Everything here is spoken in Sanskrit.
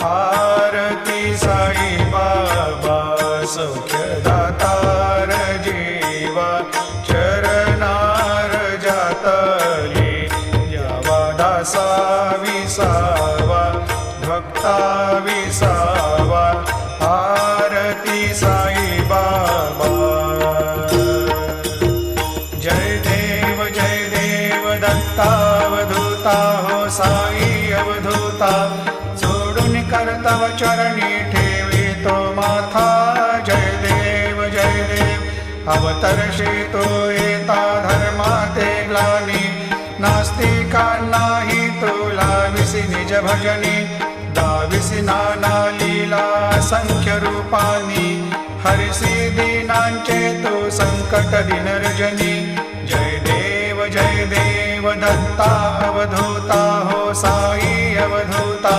आरती साई बाबा सौख्यदातार जीवा चरणार जातले यावा दासा विसावा भक्ता विसावा आरती साई बाबा जय देव दत्तावधूता हो साई अवधूता सोडून कर्तव चरणी ठेवी तो माथा जय देव अवतरशी तो येता धर्माते ग्लानी नास्तिकांनाही तुला विसी निज भजनी दाविसी नाना लीला संख्य रूपानी हरिसी दीनांचे तू संकट दिन रजनी जय देव दत्ता अवधूता हो साई अवधूता